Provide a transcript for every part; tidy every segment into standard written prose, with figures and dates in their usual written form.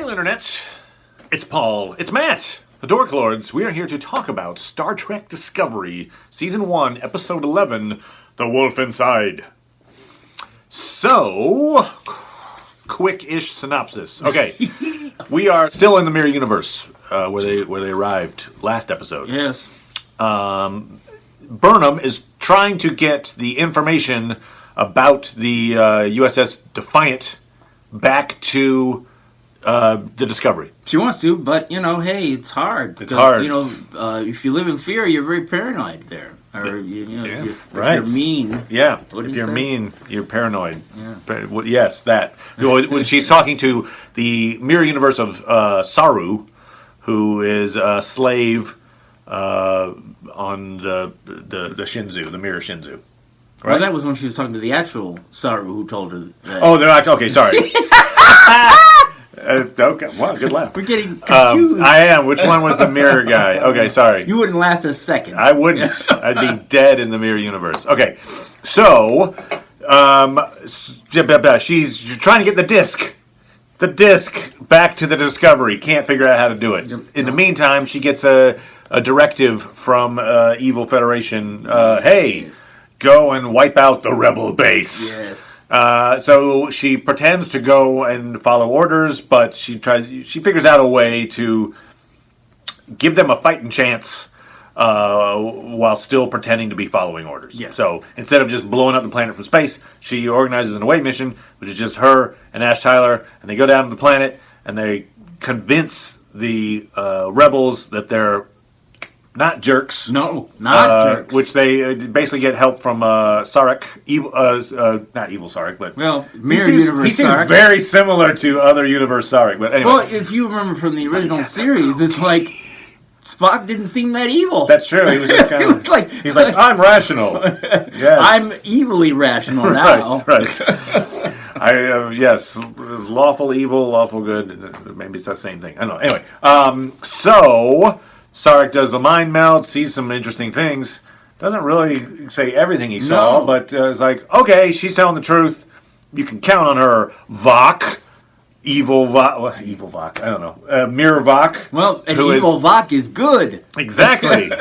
Hail, Internet! It's Paul. It's Matt. The Dork Lords. We are here to talk about Star Trek Discovery, Season 1, Episode 11, The Wolf Inside. So, quick-ish synopsis. Okay, we are still in the Mirror Universe, where they arrived last episode. Yes. Burnham is trying to get the information about the USS Defiant back to the Discovery. She wants to, but, hey, it's hard. It's hard. If you live in fear, you're very paranoid there. Or, if right. you're mean. Yeah, if you're mean, you're paranoid. Yeah. Yes, that. When she's talking to the mirror universe of Saru, who is a slave on the Shinzu, the mirror Shinzu. Right? Well, that was when she was talking to the actual Saru who told her that. Oh, they're actually... Okay, sorry. Okay, wow, good laugh. We're getting confused. I am. Which one was the mirror guy? Okay, sorry. You wouldn't last a second. I wouldn't. I'd be dead in the mirror universe. Okay, so she's trying to get the disc back to the Discovery. Can't figure out how to do it. Yep. In the meantime, she gets a directive from Evil Federation. Hey, go and wipe out the rebel base. Yes. So she pretends to go and follow orders, but she figures out a way to give them a fighting chance while still pretending to be following orders. Yes. So instead of just blowing up the planet from space, she organizes an away mission, which is just her and Ash Tyler, and they go down to the planet and they convince the rebels that they're not jerks. No, not jerks. Which they basically get help from Sarek. Not evil Sarek, but... Well, Mirror Universe He seems Sarek. very similar to other Universe Sarek, but anyway. Well, if you remember from the original series, it's like Spock didn't seem that evil. That's true. He was just kind of... He's like, I'm rational. Yes. I'm evilly rational now. Right. Yes, lawful evil, lawful good. Maybe it's the same thing. I don't know. Anyway, so... Sarek does the mind meld, sees some interesting things. Doesn't really say everything he saw, but is like, okay, she's telling the truth. You can count on her. Vok. Evil Vok. I don't know. Mirror Vok. Well, an evil Vok is good. Exactly.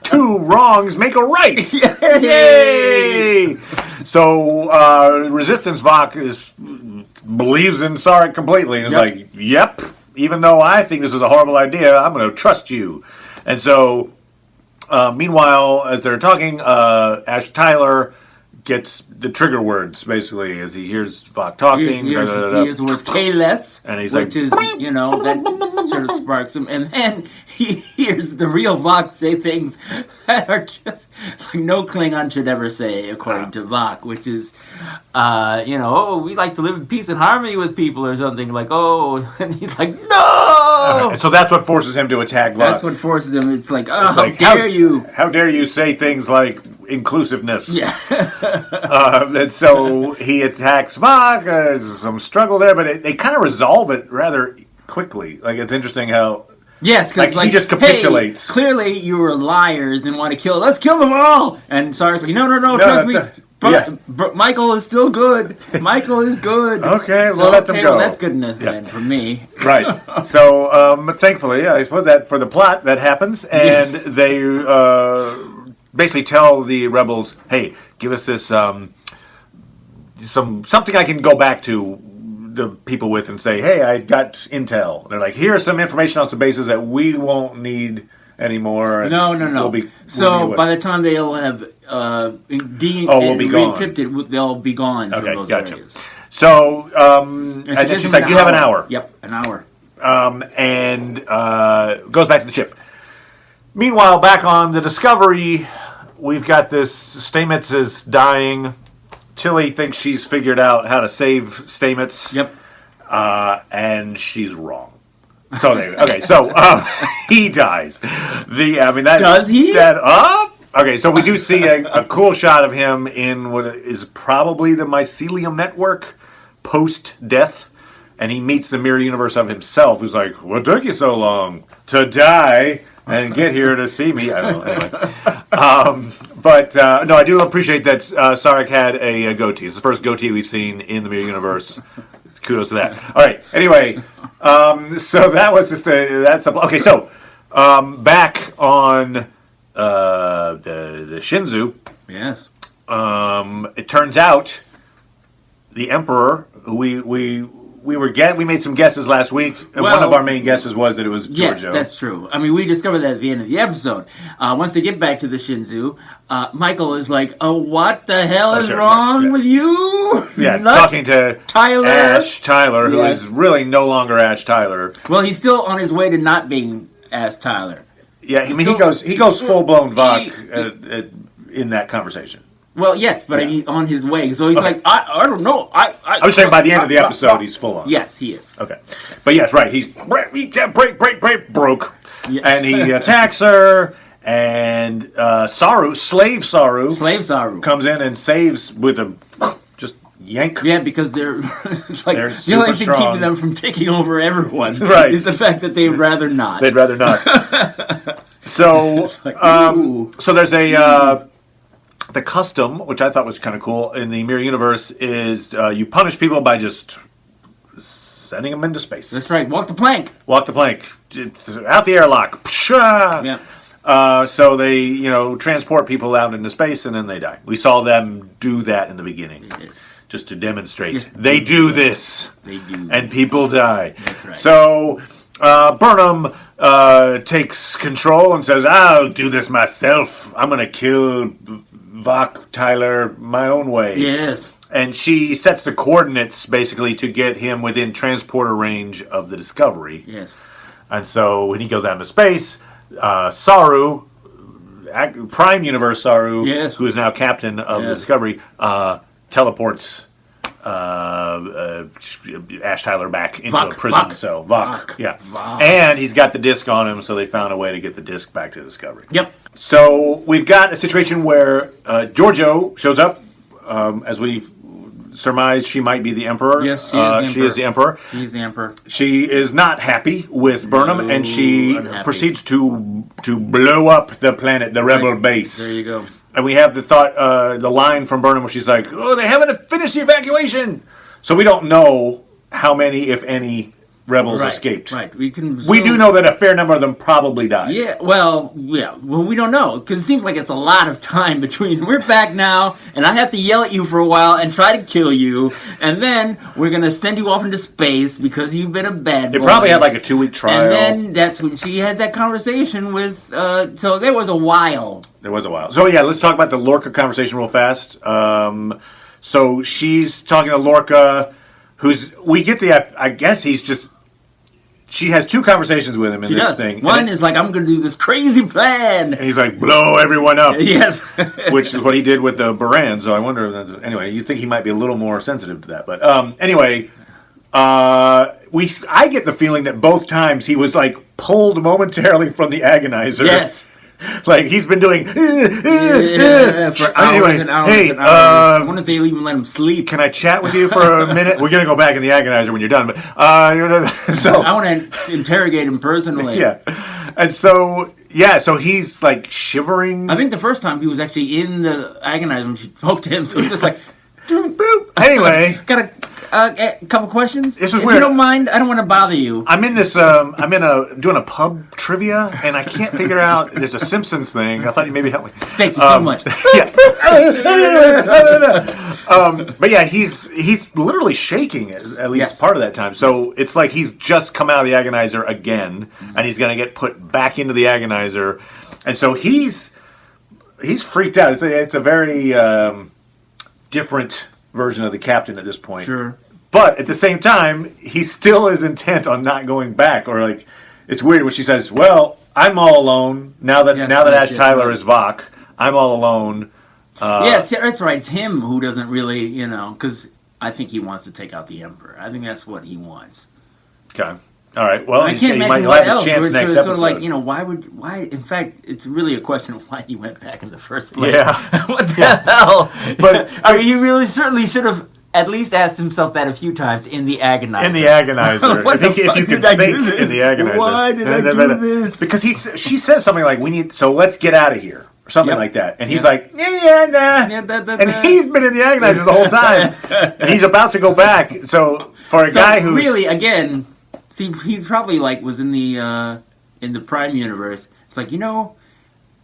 Two wrongs make a right. Yay! So, Resistance Vok believes in Sarek completely. And is like, yep. Even though I think this is a horrible idea, I'm going to trust you. And so, meanwhile, as they're talking, Ash Tyler gets the trigger words, basically, as he hears Vok talking. He hears the words "K-less," and he's which is, that sort of sparks him. And then he hears the real Vok say things that are just like no Klingon should ever say, according to Vok, which is, we like to live in peace and harmony with people or something. Like, and he's like, no! And so that's what forces him to attack Vok. That's what forces him. It's like, how dare you? How dare you say things like inclusiveness? Yeah. And so he attacks Vok. There's some struggle there, but they kind of resolve it rather quickly. Like, it's interesting how... Yes, because he just capitulates. Hey, clearly you were liars and want to kill. Let's kill them all. And Sarek's like, no, trust me. Michael is still good. Michael is good. Okay, we'll let them go. Well, that's good enough then for me. Right. So, thankfully, I suppose that for the plot that happens, and they basically tell the rebels, "Hey, give us this something I can go back to the people with and say, hey, I got intel." They're like, here's some information on some bases that we won't need anymore. No. By the time they'll have re-encrypted, they'll be gone from those areas. So, and then she's like, you have an hour. Yep, an hour. And goes back to the ship. Meanwhile, back on the Discovery, we've got this, Stamets is dying. Tilly thinks she's figured out how to save Stamets. Yep. And she's wrong. So he dies. Does he? Okay, so we do see a cool shot of him in what is probably the mycelium network post-death, and he meets the mirror universe of himself, who's like, "What took you so long to die and get here to see me?" I don't know. Anyway, no, I do appreciate that Sarek had a goatee. It's the first goatee we've seen in the mirror universe. Kudos to that. All right. Anyway, So that was just okay. So back on the Shinzu. Yes. It turns out the Emperor, who we made some guesses last week, and one of our main guesses was that it was Giorgio. Yes, that's true. I mean, we discovered that at the end of the episode. Once they get back to the Shinzu, Michael is like, "Oh, what the hell is wrong with you?" Yeah, talking to Ash Tyler, who is really no longer Ash Tyler. Well, he's still on his way to not being Ash Tyler. Yeah, I mean, he goes full blown Vok in that conversation. Well, yes, but he's on his way. So he's like, I don't know. I was saying by the end of the episode, he's full on. Yes, he is. Okay. But yes, right. He's broke. Yes. And he attacks her. And Slave Saru, comes in and saves with a just yank. Yeah, because they're like they're the only thing strong. keeping them from taking over everyone right. is the fact that they'd rather not. They'd rather not. So, so there's the custom, which I thought was kind of cool in the Mirror Universe, is you punish people by just sending them into space. That's right. Walk the plank. Out the airlock. Yeah. So they, transport people out into space and then they die. We saw them do that in the beginning, just to demonstrate. Yes. They do this. They do. And people die. That's right. So Burnham takes control and says, "I'll do this myself. I'm going to kill Vok Tyler my own way." Yes. And she sets the coordinates, basically, to get him within transporter range of the Discovery. Yes. And so when he goes out into space, Saru, Prime Universe Saru, who is now captain of the Discovery, teleports Ash Tyler back into a prison cell. Vok. Yeah. Vok. And he's got the disc on him, so they found a way to get the disc back to the Discovery. Yep. So we've got a situation where Giorgio shows up, as we surmise she might be the Emperor. Yes, she is the Emperor. She's the Emperor. She is not happy with Burnham, and she proceeds to blow up the planet, the Rebel base. There you go. And we have the line from Burnham where she's like, "Oh, they haven't finished the evacuation." So we don't know how many, if any, rebels escaped. Right. We do know that a fair number of them probably died. Yeah. Well, we don't know because it seems like it's a lot of time between. We're back now, and I have to yell at you for a while and try to kill you, and then we're gonna send you off into space because you've been a bad boy. It probably had like a 2-week trial. And then that's when she had that conversation with. So there was a while. So yeah, let's talk about the Lorca conversation real fast. So she's talking to Lorca, we get I guess he's just. She has 2 conversations with him in this thing. One is like, "I'm going to do this crazy plan." And he's like, "Blow everyone up." Yes. Which is what he did with the Baran, so I wonder, anyway, you'd think he might be a little more sensitive to that. But anyway, I get the feeling that both times he was like pulled momentarily from the agonizer. Yes. Like he's been doing for hours and hours and hours. I wonder if they even let him sleep. Can I chat with you for a minute? We're gonna go back in the agonizer when you're done. But so I want to interrogate him personally. Yeah, and so he's like shivering. I think the first time he was actually in the agonizer when she spoke to him, so it's just like boop. Anyway, got a couple questions. This is if weird. You don't mind, I don't want to bother you. I'm in this. Doing a pub trivia, and I can't figure out. There's a Simpsons thing. I thought you maybe help me. Thank you so much. Yeah. But yeah, he's literally shaking at least part of that time. So it's like he's just come out of the agonizer again, and he's gonna get put back into the agonizer, and so he's freaked out. It's a very different version of the captain at this point. Sure. But at the same time, he still is intent on not going back. Or like, it's weird when she says, "Well, I'm all alone now that Ash Tyler is Vok. I'm all alone." That's right. It's him who doesn't really, because I think he wants to take out the Emperor. I think that's what he wants. Okay. All right. Well, I can't imagine what else. Chance It's next sort episode. of like, why? In fact, it's really a question of why he went back in the first place. Yeah. What the hell? But I mean, he really certainly should have at least asked himself that a few times in the agonizer. In the agonizer. I think if you can think in the agonizer. Why did I do this? Because she says something like, let's get out of here. Or something like that. And he's like, nah. And he's been in the agonizer the whole time. And he's about to go back. So for a guy who's... Really, again... See, he probably like was in the Prime universe. It's like,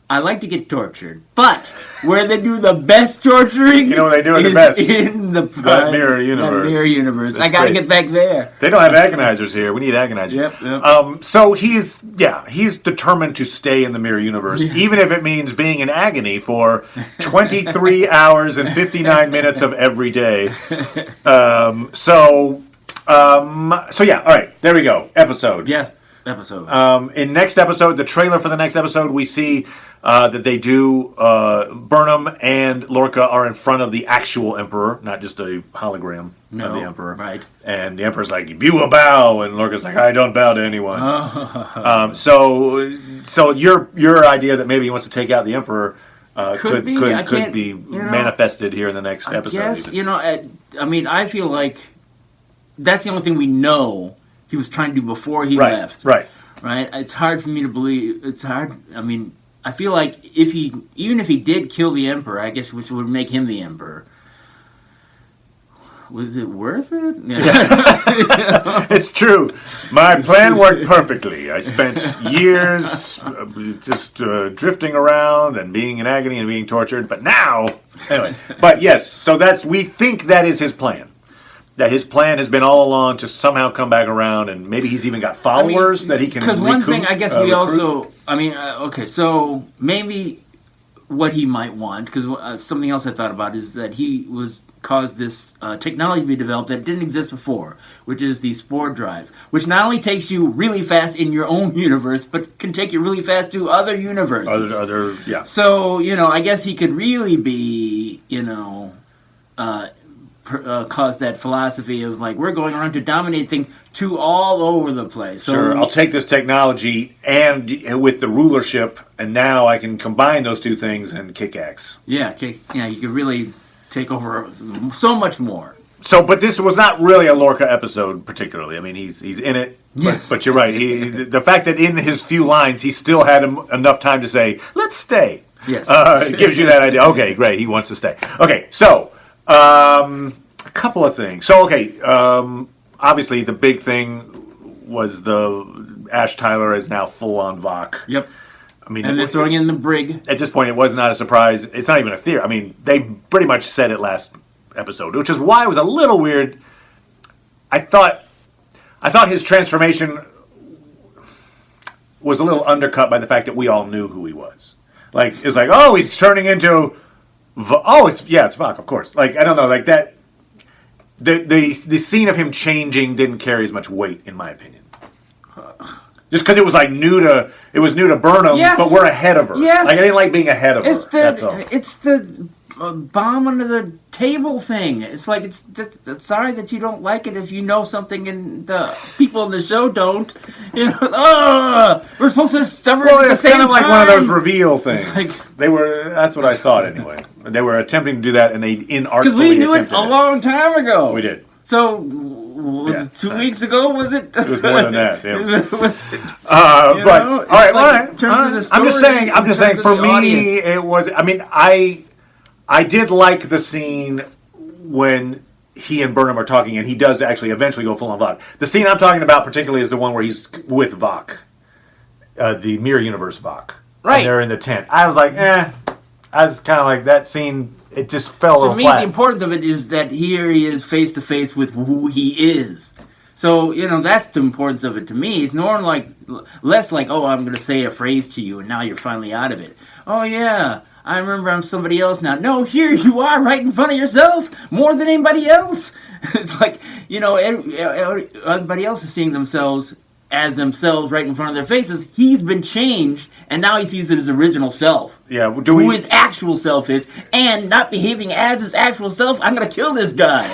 I like to get tortured, but where they do the best torturing, where they do it the is best in the that mirror universe. That mirror universe. I gotta get back there. They don't have agonizers here. We need agonizers. Yep. So he's determined to stay in the mirror universe, even if it means being in agony for 23 hours and 59 minutes of every day. So yeah. All right. There we go. Episode. Yeah. Episode. In next episode, the trailer for the next episode, we see that they do Burnham and Lorca are in front of the actual Emperor, not just a hologram of the Emperor. Right. And the Emperor's like, "You will bow," and Lorca's like, "I don't bow to anyone." So your idea that maybe he wants to take out the Emperor could be manifested here in the next episode. Yes, I feel like that's the only thing we know he was trying to do before he left. Right. It's hard for me to believe. It's hard. I feel like even if he did kill the Emperor, I guess, which would make him the Emperor, was it worth it? Yeah. It's true. My plan worked perfectly. I spent years just drifting around and being in agony and being tortured. But now, anyway. But yes, so we think that is his plan. That his plan has been all along to somehow come back around, and maybe he's even got followers that he can. Because one thing, I guess we also, okay, so maybe what he might want, because something else I thought about is that he caused this technology to be developed that didn't exist before, which is the spore drive, which not only takes you really fast in your own universe, but can take you really fast to other universes. Yeah. So I guess he could really be, cause that philosophy of like, we're going around to dominate things to all over the place. So sure, I'll take this technology and with the rulership, and now I can combine those two things and kick ass. Yeah, you could really take over so much more. So, but this was not really a Lorca episode particularly. I mean, he's in it. Yes. But you're right. The fact that in his few lines he still had enough time to say, "Let's stay." Yes. It gives you that idea. Okay, great. He wants to stay. Okay, so. A couple of things. So, obviously the big thing was the Ash Tyler is now full-on Vok. Yep. And they're throwing in the brig. At this point, it was not a surprise. It's not even a theory. I mean, they pretty much said it last episode, which is why it was a little weird. I thought his transformation was a little undercut by the fact that we all knew who he was. Like, it's like, oh, he's turning into... it's Vok, of course. Like, I don't know, like that... The scene of him changing didn't carry as much weight, in my opinion. Just because it was like new to Burnham, but we're ahead of her. Yes. Like I didn't like being ahead of her. That's all. It's the bomb under the table thing. It's like it's sorry that you don't like it if you know something and the people in the show don't. We're supposed to discover it at the same time. It's kind of like one of those reveal things. That's what I thought anyway. They were attempting to do that, and they inartfully because we knew it a long time ago. We did. So, was it 2 weeks ago? Was it? It was more than that. Yeah. All right. I'm just saying. For me, it was. I mean, I did like the scene when he and Burnham are talking, and he does actually eventually go full on Vok. The scene I'm talking about particularly is the one where he's with Vok, the Mirror Universe Vok. Right. And they're in the tent. I was like, I was kind of like, that scene, it just fell a little flat. To me, the importance of it is that here he is face to face with who he is. So, that's the importance of it to me. It's more less like, oh, I'm going to say a phrase to you and now you're finally out of it. Oh, yeah, I remember I'm somebody else now. No, here you are right in front of yourself more than anybody else. It's like, everybody else is seeing themselves as themselves right in front of their faces. He's been changed, and now he sees it as original self. Yeah, who his actual self is, and not behaving as his actual self. I'm gonna kill this guy.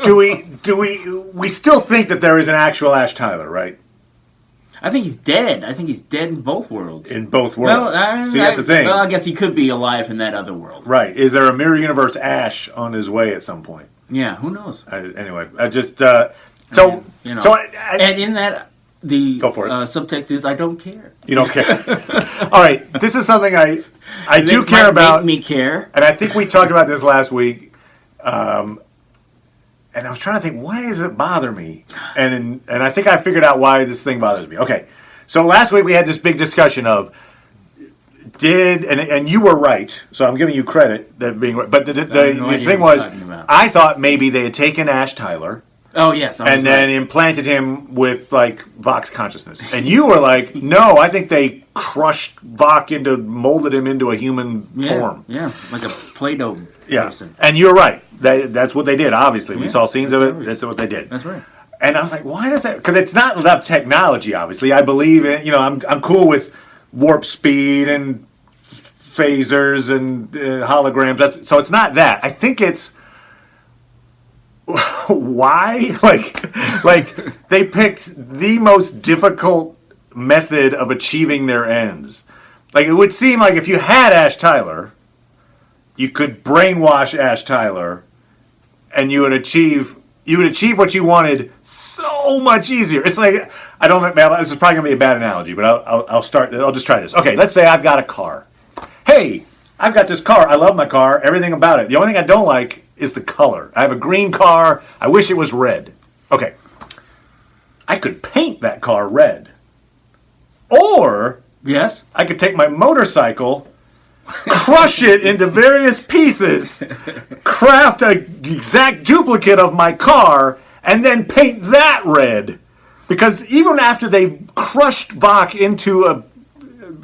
Do we still think that there is an actual Ash Tyler, right? I think he's dead. I think he's dead in both worlds. In both worlds. See, that's the thing. Well, I guess he could be alive in that other world. Right. Is there a Mirror Universe Ash on his way at some point? Yeah, who knows? Anyway, I just... and in that, the subtext is, I don't care. You don't care. All right, this is something I do care about. Make me care. And I think we talked about this last week. And I was trying to think, why does it bother me? And I think I figured out why this thing bothers me. Okay, so last week we had this big discussion of and you were right, so I'm giving you credit that being right. But the thing was, I thought maybe they had taken Ash Tyler. Oh yes, and then implanted him with like Vok's consciousness. And you were like, no, I think they crushed Vok molded him into a human form. Yeah, like a Play-Doh person. And you're right. That's what they did. Obviously, we saw scenes of it. That's what they did. That's right. And I was like, why does that? Because it's not enough technology. Obviously, I believe in. I'm cool with warp speed and phasers and holograms. So it's not that. I think it's. Why? Like they picked the most difficult method of achieving their ends. Like it would seem like if you had Ash Tyler, you could brainwash Ash Tyler, and you would achieve what you wanted so much easier. It's like I don't know. This is probably gonna be a bad analogy, but I'll start. I'll just try this. Okay, let's say I've got a car. Hey, I've got this car. I love my car. Everything about it. The only thing I don't like is the color. I have a green car. I wish it was red. Okay. I could paint that car red. Or yes, I could take my motorcycle, crush it into various pieces, craft an exact duplicate of my car, and then paint that red. Because even after they crushed Vok into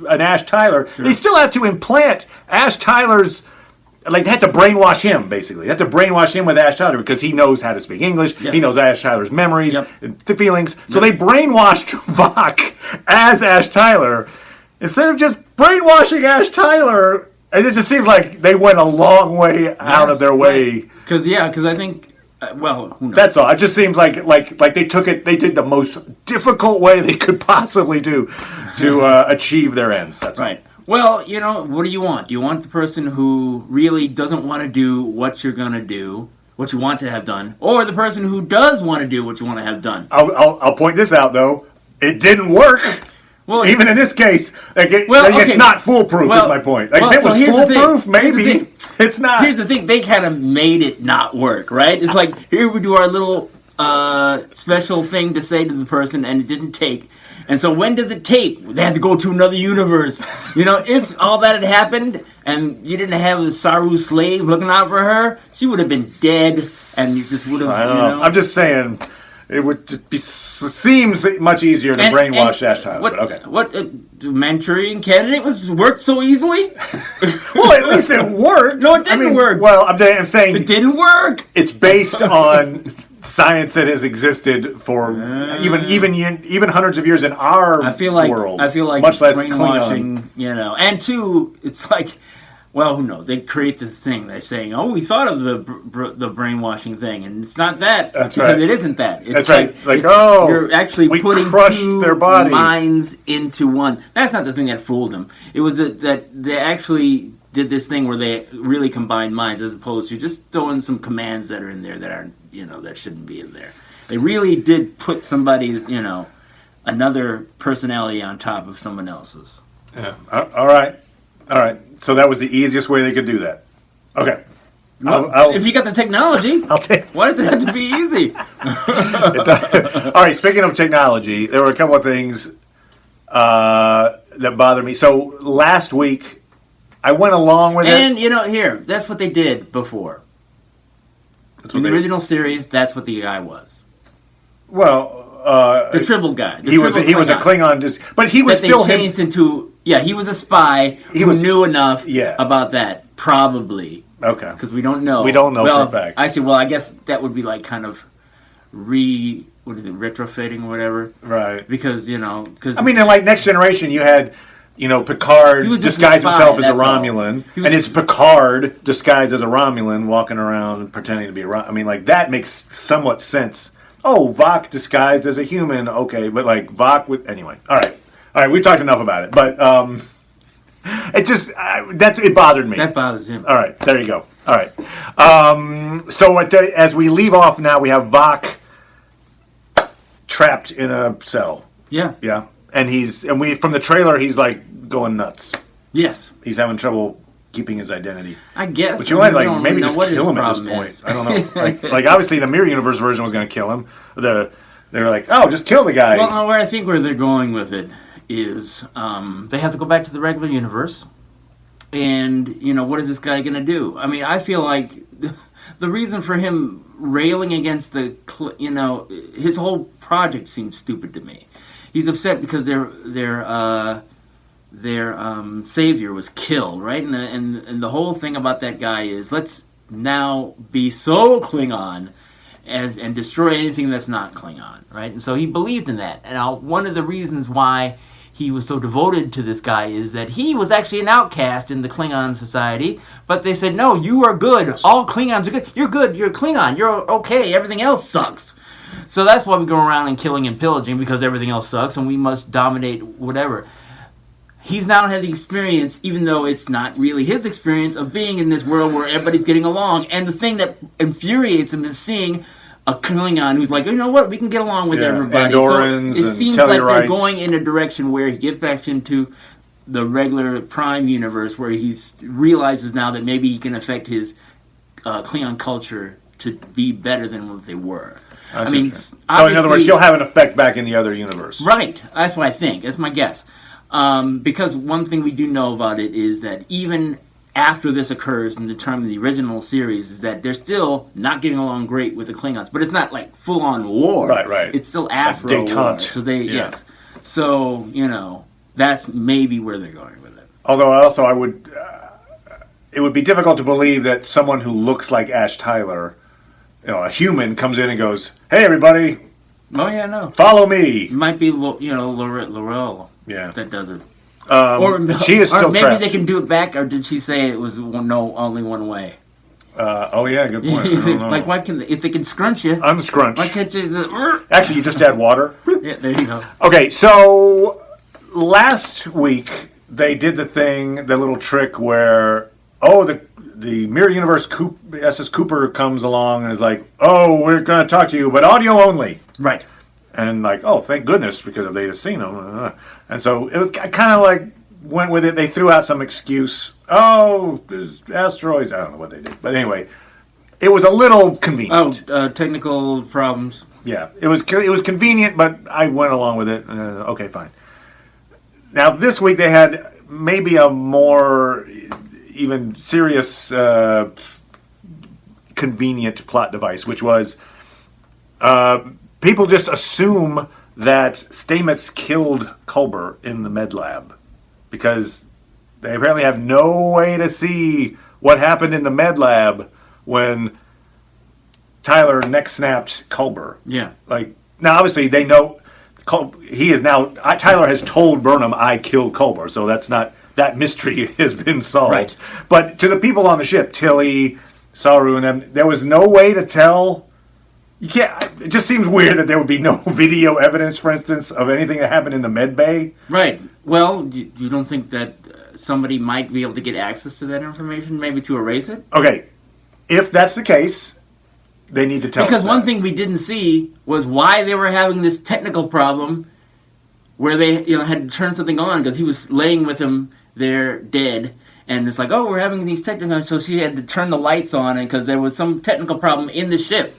an Ash Tyler, they still had to implant Ash Tyler's. Like, they had to brainwash him, basically. They had to brainwash him with Ash Tyler because he knows how to speak English. Yes. He knows Ash Tyler's memories, the feelings. Yep. So they brainwashed Vok as Ash Tyler. Instead of just brainwashing Ash Tyler, and it just seemed like they went a long way out of their way. Because I think, who knows? That's all. It just seems like they took it, they did the most difficult way they could possibly do to achieve their ends. That's right. All. Well, what do you want? Do you want the person who really doesn't want to do what you're going to do, what you want to have done, or the person who does want to do what you want to have done? I'll point this out, though. It didn't work. Well, even in this case, it's not foolproof, is my point. Like, if it was foolproof, maybe. It's not. Here's the thing. They kind of made it not work, right? It's like, here we do our little special thing to say to the person, and it didn't take. And so when does it take? They had to go to another universe. If all that had happened and you didn't have the Saru slave looking out for her, she would have been dead, and you just would have. I don't know. I'm just saying, it would just seems much easier to brainwash Ash Tyler. What Manchurian Candidate worked so easily? Well, at least it worked. No, it didn't work. Well, I'm saying it didn't work. It's based on science that has existed for even hundreds of years in our world. I feel like much less brainwashing. And two, it's like. Well, who knows? They create this thing. They're saying, "Oh, we thought of the brainwashing thing," and it's not that. That's because right. It isn't that. It's That's right. Like, you're actually we putting crushed two their body. minds into one. That's not the thing that fooled them. It was that they actually did this thing where they really combined minds, as opposed to just throwing some commands that are in there that aren't, that shouldn't be in there. They really did put somebody's, another personality on top of someone else's. Yeah. All right. So that was the easiest way they could do that. Okay. Well, if you got the technology, I'll take. Why does it have to be easy? All right. Speaking of technology, there were a couple of things that bothered me. So last week, I went along with it. And that's what they did before. In the original series, that's what the guy was. Well, the Tribble guy. He was a Klingon, but he was still changed into. Yeah, he was a spy who knew enough about that, probably. Okay. Because we don't know. We don't know for a fact. Actually, I guess that would be like kind of retrofitting or whatever. Right. Because, in like Next Generation, you had, Picard disguised himself as a Romulan, and it's Picard disguised as a Romulan walking around pretending to be a Romulan. That makes somewhat sense. Oh, Vok disguised as a human, okay, but Vok with... Anyway, all right, we've talked enough about it, but it just... it bothered me. That bothers him. All right, there you go. All right. So as we leave off now, we have Vok trapped in a cell. Yeah. Yeah. And from the trailer, he's going nuts. Yes. He's having trouble keeping his identity. I guess. But you might maybe just kill him at this point. I don't know. like obviously the Mirror Universe version was going to kill him. They were like, oh, just kill the guy. Well, where I think where they're going with it is they have to go back to the regular universe. And, what is this guy going to do? I mean, I feel like the reason for him railing against his whole project seems stupid to me. He's upset because their savior was killed, right? And the whole thing about that guy is let's now be so Klingon and destroy anything that's not Klingon, right? And so he believed in that. And now one of the reasons why he was so devoted to this guy is that he was actually an outcast in the Klingon society, but they said, no, you are good. All Klingons are good. You're good. You're a Klingon. You're okay. Everything else sucks. So that's why we go around and killing and pillaging, because everything else sucks and we must dominate whatever. He's now had the experience, even though it's not really his experience, of being in this world where everybody's getting along. And the thing that infuriates him is seeing a Klingon who's like, you know what, we can get along with everybody. Andorans so it seems like they're going in a direction where he gets back into the regular Prime universe, where he realizes now that maybe he can affect his Klingon culture to be better than what they were. So in other words, she'll have an effect back in the other universe. Right. That's what I think. That's my guess. Because one thing we do know about it is that even after this occurs in the term of the original series is that they're still not getting along great with the Klingons. But it's not like full-on war. Right. It's still Afro-war. So yes. So, that's maybe where they're going with it. Although also it would be difficult to believe that someone who looks like Ash Tyler, a human, comes in and goes, hey, everybody. Oh, yeah, no. Follow me. It might be, Laurel. Yeah. That does it. She is still maybe trapped. They can do it back, or did she say it was only one way? Oh yeah, good point. I don't know. Like, why if they can scrunch you? Unscrunch. Why can't you? Actually, you just add water. Yeah, there you go. Okay, so last week they did the little trick where the Mirror Universe SS Cooper comes along and is like, oh, we're going to talk to you, but audio only. Right. And like, oh, thank goodness, because if they'd have seen him. And so it was kind of like, went with it. They threw out some excuse. Oh, there's asteroids. I don't know what they did. But anyway, it was a little convenient. Technical problems. Yeah, it was convenient, but I went along with it. Okay, fine. Now, this week they had maybe a more even serious convenient plot device, which was people just assume that Stamets killed Culber in the med lab because they apparently have no way to see what happened in the med lab when Tyler neck snapped Culber. Yeah. Like, now obviously they know Tyler has told Burnham, I killed Culber, so that mystery has been solved. Right. But to the people on the ship, Tilly, Saru, and them, there was no way to tell. You can't. It just seems weird that there would be no video evidence, for instance, of anything that happened in the med bay. Right. Well, you don't think that somebody might be able to get access to that information, maybe to erase it? Okay. If that's the case, they need to tell us. Because one thing we didn't see was why they were having this technical problem where they had to turn something on, because he was laying with him there dead. And it's like, we're having these technical... So she had to turn the lights on because there was some technical problem in the ship.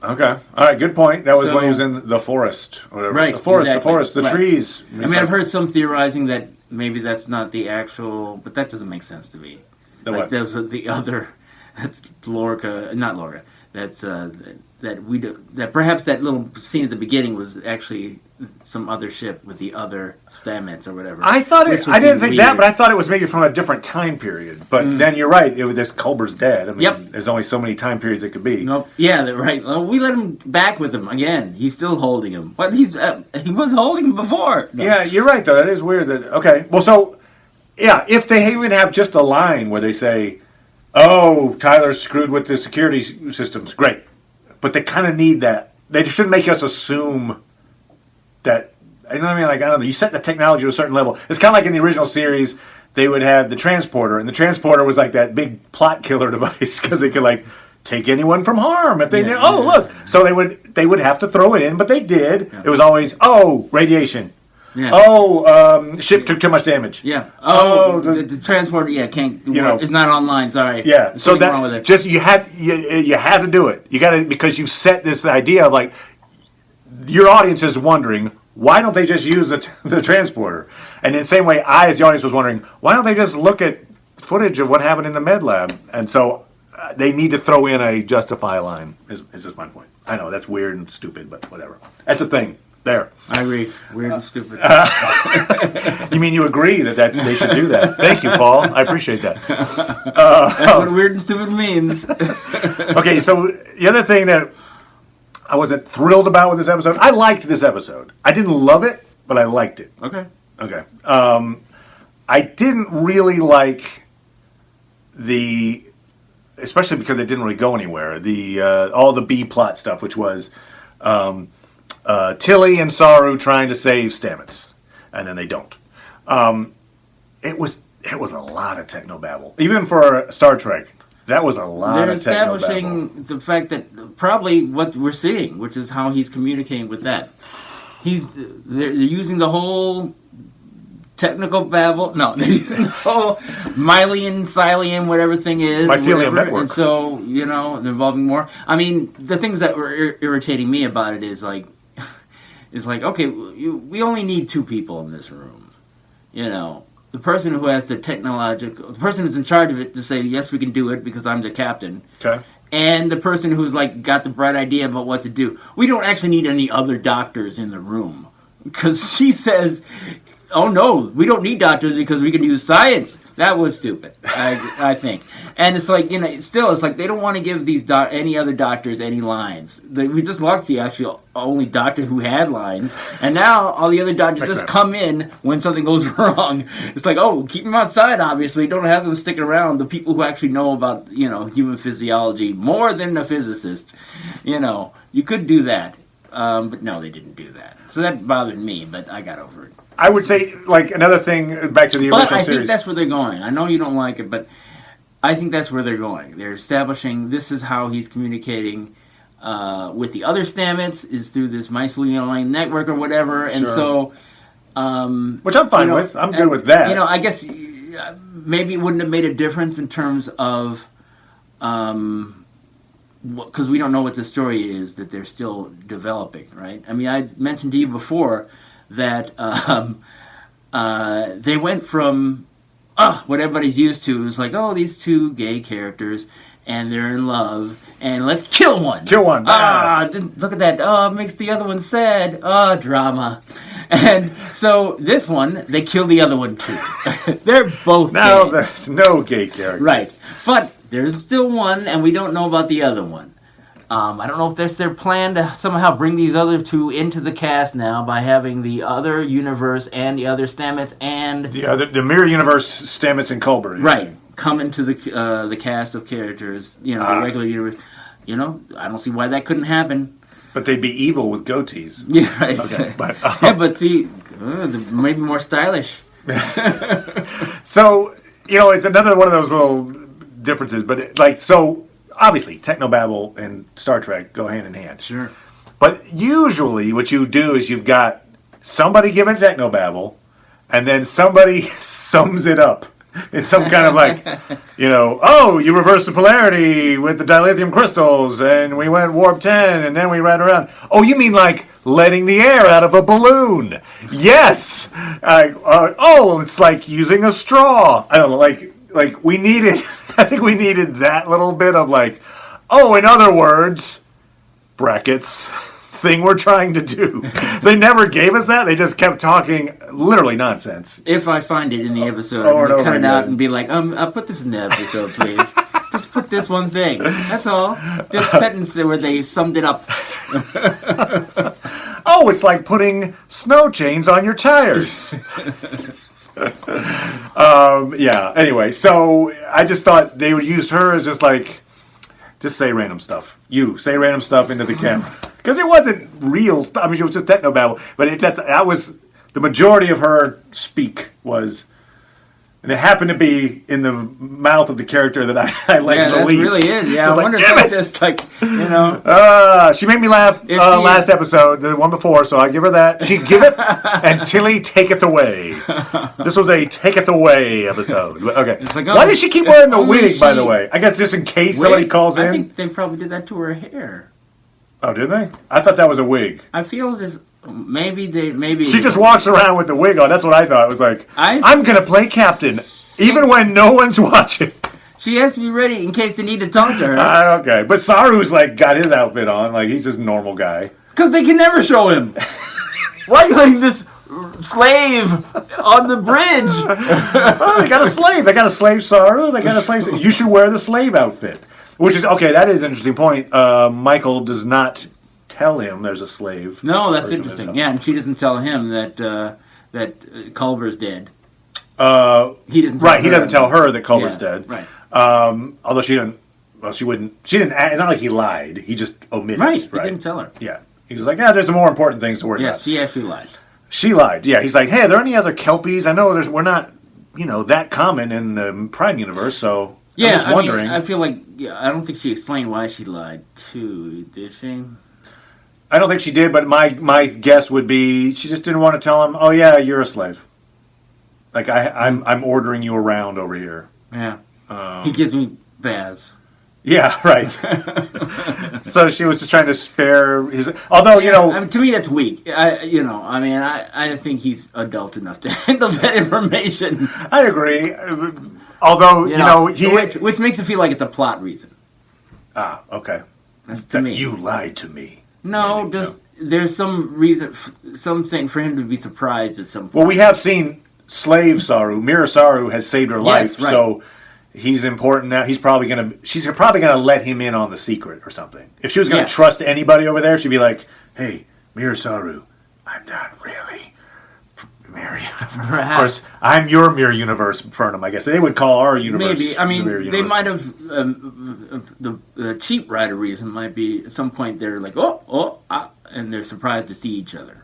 Okay. All right, good point. That was when he was in the forest. Or whatever. Right. The forest, the trees. I mean, I've heard some theorizing that maybe that's not the actual... But that doesn't make sense to me. What? There's the other... That's Lorca... Not Lorca. That's... that perhaps that little scene at the beginning was actually some other ship with the other Stamets or whatever. I didn't think that, but I thought it was maybe from a different time period. But then you're right. This Culber's dead. I mean, There's only so many time periods it could be. Nope. Yeah, right. Well, we let him back with him again. He's still holding him. But he was holding him before. No. Yeah, you're right, though. That is weird. Okay. Well, so, yeah, if they even have just a line where they say, oh, Tyler's screwed with the security systems, great. But they kind of need that. They shouldn't make us assume that, you know what I mean? Like, I don't know, you set the technology to a certain level. It's kind of like in the original series, they would have the transporter, and the transporter was like that big plot killer device because they could, like, take anyone from harm if they knew. Oh, look. So they would have to throw it in, but they did. Yeah. It was always, radiation. Yeah. Oh, ship took too much damage. Yeah. Oh, the transporter. Yeah, can't. It's not online. Sorry. Yeah. So that just you had to do it. You got to, because you set this idea of like your audience is wondering, why don't they just use the transporter? And in the same way, I, as the audience, was wondering, why don't they just look at footage of what happened in the med lab? And so they need to throw in a justify line, is just my point. I know, that's weird and stupid, but whatever. That's a thing. There. I agree. Weird and stupid. You mean you agree that they should do that? Thank you, Paul. I appreciate that. That's what weird and stupid means. Okay, so the other thing that I wasn't thrilled about with this episode, I liked this episode. I didn't love it, but I liked it. Okay. I didn't really like especially because it didn't really go anywhere, all the B plot stuff, which was Tilly and Saru trying to save Stamets, and then they don't. It was a lot of technobabble. Even for Star Trek, that was a lot of technobabble. They're establishing the fact that probably what we're seeing, which is how he's communicating with that. They're using the whole technical babble. No, they're using the whole Mycelium, whatever thing is. Mycelium network. And so, they're involving more. I mean, the things that were irritating me about it is like, okay, we only need two people in this room. The person who has the person who's in charge of it to say, yes, we can do it because I'm the captain. Okay. And the person who's got the bright idea about what to do. We don't actually need any other doctors in the room. Because she says, oh no, we don't need doctors because we can use science. That was stupid, I think. And it's like, still, it's like they don't want to give these any other doctors any lines. We just lost the actual only doctor who had lines. And now all the other doctors just come in when something goes wrong. It's like, oh, keep them outside, obviously. Don't have them sticking around. The people who actually know about, human physiology more than the physicists. You could do that. But no, they didn't do that. So that bothered me, but I got over it. I would say, another thing, back to the original series. But I think that's where they're going. I know you don't like it, but I think that's where they're going. They're establishing this is how he's communicating with the other Stamets, is through this Mycelium network or whatever. And so... which I'm fine with. I'm good with that. I guess maybe it wouldn't have made a difference in terms of... because we don't know what the story is that they're still developing, right? I mean, I mentioned to you before that they went from what everybody's used to is like, oh, these two gay characters and they're in love and let's kill one. Look at that. Oh, it makes the other one sad. Oh, drama. And so this one, they kill the other one too. They're both now gay. There's no gay characters. Right. But there's still one, and we don't know about the other one. I don't know if that's their plan to somehow bring these other two into the cast now by having the other universe and the other Stamets and... the mirror universe Stamets and Culber. Right. Come into the cast of characters, the regular universe. I don't see why that couldn't happen. But they'd be evil with goatees. Yeah, right. Okay, but see, maybe more stylish. So, it's another one of those little differences. But, obviously, technobabble and Star Trek go hand in hand. Sure. But usually what you do is you've got somebody giving technobabble, and then somebody sums it up. It's some kind of you reversed the polarity with the dilithium crystals, and we went warp 10, and then we ran around. Oh, you mean letting the air out of a balloon? Yes! It's like using a straw. I don't know, we needed, I think we needed that little bit of in other words, brackets, thing we're trying to do. They never gave us that. They just kept talking literally nonsense. If I find it in the episode, I'm going to cut it out and be like, I'll put this in the episode, please. Just put this one thing. That's all. This sentence where they summed it up. It's like putting snow chains on your tires. Anyway, so I just thought they would use her as just say random stuff. You say random stuff into the camera. Because it wasn't real stuff. I mean, it was just technobabble. But that was the majority of her speak was And it happened to be in the mouth of the character that I like the least. Yeah, really is. Yeah, I wonder if it's just like, She made me laugh last episode, the one before, so I give her that. She giveth and Tilly taketh away. This was a taketh away episode. Okay. Like, why does she keep wearing the wig, by the way? I guess just in case somebody calls in. I think they probably did that to her hair. Oh, did they? I thought that was a wig. I feel as if maybe she just walks around with the wig on. That's what I thought. It was like, I'm going to play captain, even when no one's watching. She has to be ready in case they need to talk to her. Okay. But Saru's like got his outfit on. Like, he's just a normal guy. Because they can never show him. Why are you letting this slave on the bridge? Oh, they got a slave. They got a slave Saru. They got a slave. You should wear the slave outfit. Which is, okay, that is an interesting point. Michael does not tell him there's a slave. No, that's interesting. Yeah, and she doesn't tell him that Culber's dead. He doesn't. Right, he doesn't tell her that Culber's dead. Right. Although she didn't. Well, she wouldn't. She didn't. It's not like he lied. He just omitted. Right. He didn't tell her. Yeah. He was like, there's more important things to worry about. Yes, she actually lied. She lied. Yeah. He's like, hey, are there any other Kelpies? I know we're not, that common in the Prime universe. So yeah, I'm just wondering. I feel like I don't think she explained why she lied too. Did she? I don't think she did, but my guess would be she just didn't want to tell him, oh yeah, you're a slave. Like I'm ordering you around over here. Yeah. He gives me baths. Yeah, right. So she was just trying to spare his. Although to me that's weak. I think he's adult enough to handle that information. I agree. Although which makes it feel like it's a plot reason. Ah, okay. That's to me. You lied to me. No, there's some reason, something for him to be surprised at some point. Well, we have seen slave Saru. Mira Saru has saved her life, right. So he's important now. She's probably gonna let him in on the secret or something. If she was gonna trust anybody over there, she'd be like, "Hey, Mira Saru, I'm not really Mirror Universe. Of course, I'm your Mirror Universe Burnham. I guess they would call our universe. Maybe. I mean, they might have the cheap writer reason might be at some point they're like, and they're surprised to see each other.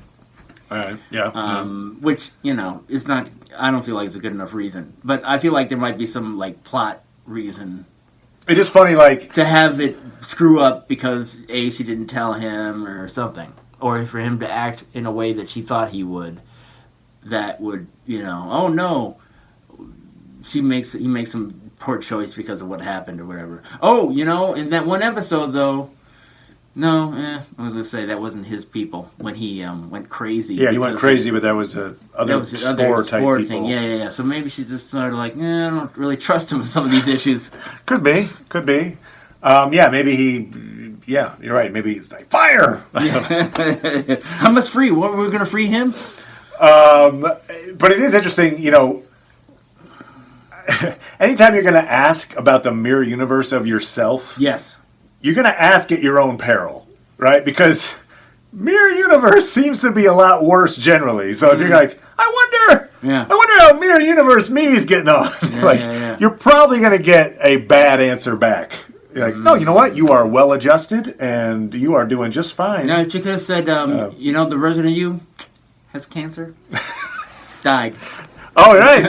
All right. Yeah. Which is not. I don't feel like it's a good enough reason, but I feel like there might be some like plot reason. It's just funny, like to have it screw up because she didn't tell him or something, or for him to act in a way that she thought he would. That would, oh no, he makes some poor choice because of what happened or whatever. Oh, in that one episode though, I was gonna say that wasn't his people when he went crazy. Yeah, he went crazy, but that was other spore type people. Thing. Yeah. So maybe she's just sort of like, I don't really trust him with some of these issues. Could be. Maybe he. Yeah, you're right. Maybe he's like fire. I must free. What, we're gonna free him? But it is interesting, anytime you're going to ask about the mirror universe of yourself, yes, you're going to ask at your own peril, right? Because mirror universe seems to be a lot worse generally. So if you're like, I wonder how mirror universe me is getting on. You're probably going to get a bad answer back. You're like, no, you know what? You are well adjusted and you are doing just fine. No, you could have said, the version of you has cancer. Died. Oh, right.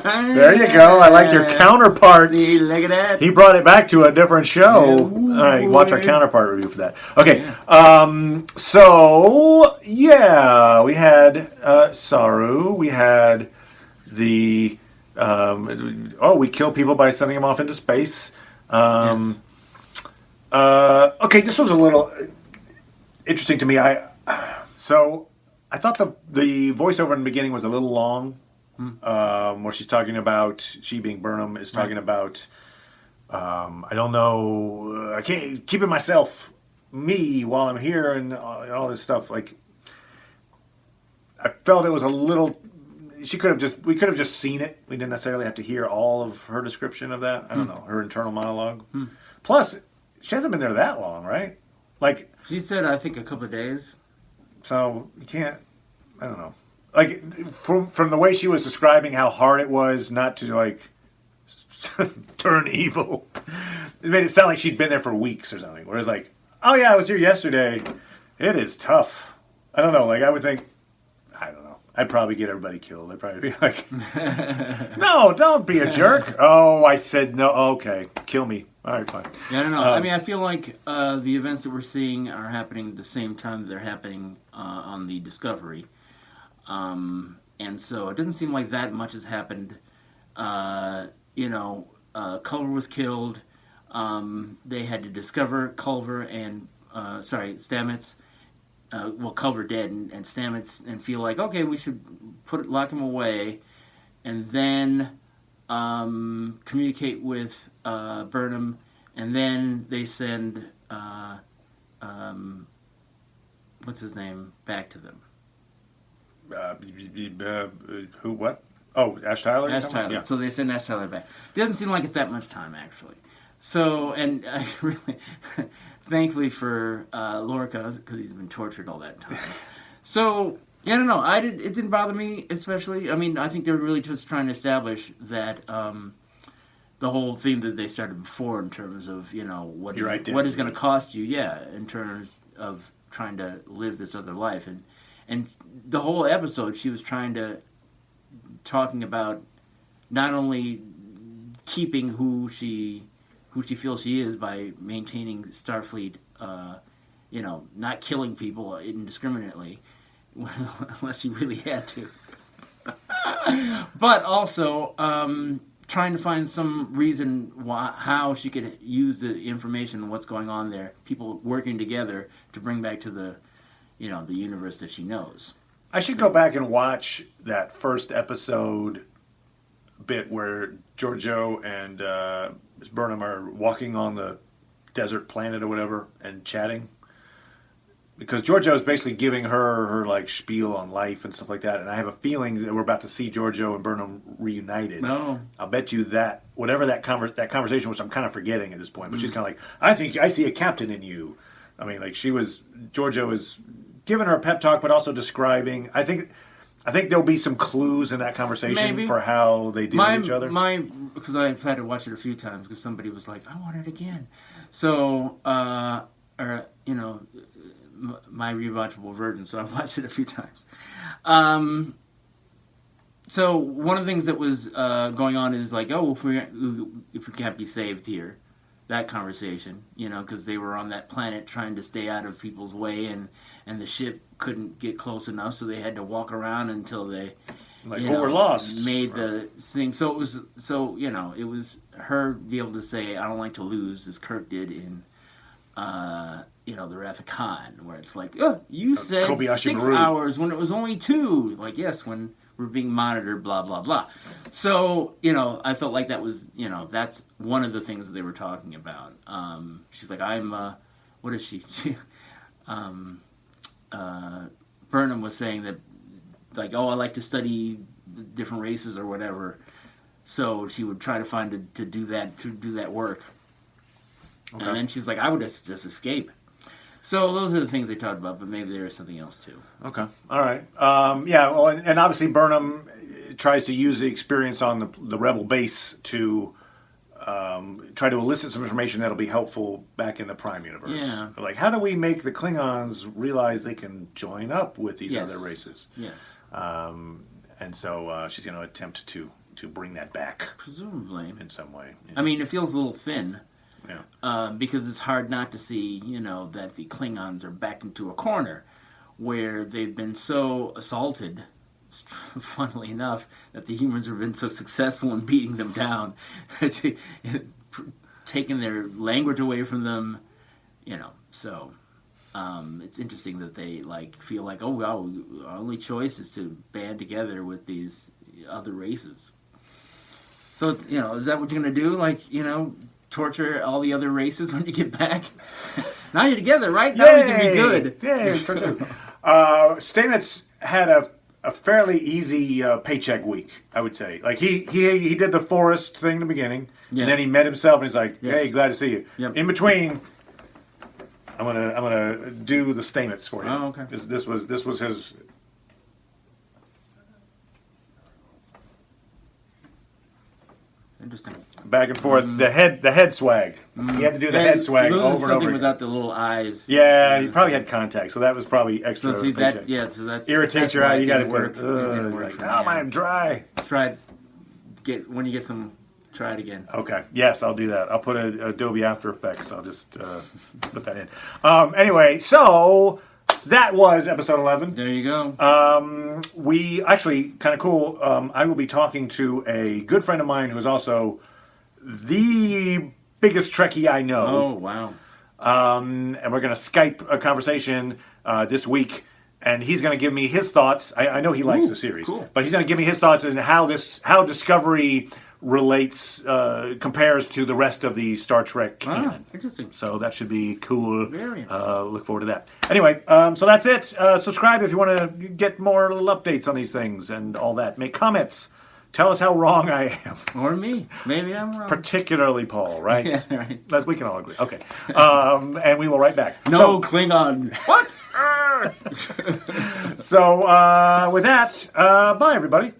There you go. I like your counterparts. See, look at that. He brought it back to a different show. All right, watch our counterpart review for that. Okay. Yeah. We had Saru. We had the... we kill people by sending them off into space. Okay, this was a little interesting to me. I thought the voiceover in the beginning was a little long, where she's talking about, she being Burnham, is talking about, I don't know, I can't keep it myself, me, while I'm here, and all this stuff. Like, I felt it was a little, we could have just seen it. We didn't necessarily have to hear all of her description of that. I don't know, her internal monologue. Plus, she hasn't been there that long, right? Like, she said, I think a couple of days. So you can't, I don't know. Like from the way she was describing how hard it was not to like turn evil, it made it sound like she'd been there for weeks or something. Whereas like, oh yeah, I was here yesterday. It is tough. I don't know. Like I would think, I don't know. I'd probably get everybody killed. I'd probably be like, no, don't be a jerk. Oh, I said no. Okay, kill me. All right, fine. Yeah, I don't know. I mean, I feel like the events that we're seeing are happening at the same time that they're happening on the Discovery. And so it doesn't seem like that much has happened. Culver was killed. They had to discover Culver and, Stamets. Culver dead and Stamets, and feel like, okay, we should lock him away. And then communicate with Burnham. And then they send, what's his name, back to them. Who? What? Oh, Ash Tyler. Ash Tyler. Yeah. So they send Ash Tyler back. It doesn't seem like it's that much time, actually. So, and I really, thankfully for Lorca, because he's been tortured all that time. So, yeah, I don't know. It didn't bother me, especially. I mean, I think they're really just trying to establish that the whole theme that they started before, in terms of what is going to cost you. Yeah, in terms of trying to live this other life, and the whole episode, she was talking about not only keeping who she feels she is by maintaining Starfleet, not killing people indiscriminately, unless she really had to, but also trying to find some reason how she could use the information and what's going on there, people working together to bring back to the universe that she knows. I should go back and watch that first episode bit where Giorgio and Ms. Burnham are walking on the desert planet or whatever and chatting. Because Giorgio is basically giving her like spiel on life and stuff like that, and I have a feeling that we're about to see Giorgio and Burnham reunited. No, I'll bet you that whatever that conversation, which I'm kind of forgetting at this point, but she's kind of like, I think I see a captain in you. I mean, like Giorgio is giving her a pep talk, but also describing. I think there'll be some clues in that conversation for how they deal with each other. Because I've had to watch it a few times because somebody was like, I want it again. So, my rewatchable version, so I've watched it a few times. So one of the things that was going on is like, if we can't be saved here, that conversation, because they were on that planet trying to stay out of people's way, and the ship couldn't get close enough, so they had to walk around until they we're lost. Made the thing. So it was her be able to say, I don't like to lose, as Kirk did in the Wrath of Khan, where it's like, you said Kobayashi 6 Maru. hours when it was only 2. Like, yes, when we're being monitored, blah, blah, blah. So, I felt like that was, that's one of the things they were talking about. She's like, what is she? Burnham was saying that, like, I like to study different races or whatever. So she would try to do that work. Okay. And then she's like, I would just escape. So those are the things they talked about, but maybe there is something else too. Okay. All right. And obviously Burnham tries to use the experience on the Rebel base to try to elicit some information that'll be helpful back in the Prime universe. Yeah. Like, how do we make the Klingons realize they can join up with these other races? Yes. And so she's going to attempt to bring that back. Presumably. In some way. Yeah. I mean, it feels a little thin. Yeah. Because it's hard not to see, that the Klingons are backed into a corner where they've been so assaulted, funnily enough, that the humans have been so successful in beating them down, taking their language away from them, So it's interesting that they feel like, oh well, our only choice is to band together with these other races. So is that what you're gonna do? Torture all the other races when you get back? Now you're together, right? Now we can be good. Yay! Stamets had a fairly easy paycheck week, I would say. Like he did the forest thing in the beginning, and then he met himself, and he's like, "Hey, glad to see you." Yep. In between, I'm gonna do the Stamets for you. Oh, okay. This was his. Interesting. Back and forth. The head swag. He had to do the head swag over and over. Something without the little eyes. Yeah, he probably had contact, so that was probably extra. So see that? Yeah, so that's irritates your eye. You got to work. like, oh, I'm dry. When you get some. Try it again. Okay. Yes, I'll do that. I'll put Adobe After Effects. I'll just put that in. Anyway, so that was episode 11. There you go. We actually, kind of cool, I will be talking to a good friend of mine who is also the biggest Trekkie I know. Oh, wow. And we're going to Skype a conversation this week. And he's going to give me his thoughts. I know he likes the series. Cool. But he's going to give me his thoughts on how Discovery relates, compares to the rest of the Star Trek canon. Interesting. So that should be cool. Very look forward to that. Anyway, so that's it. Subscribe if you want to get more little updates on these things and all that. Make comments. Tell us how wrong I am. Or me. Maybe I'm wrong. Particularly Paul, right? Yeah, right. We can all agree. Okay. And we will write back. No Klingon. What? So, with that, bye, everybody.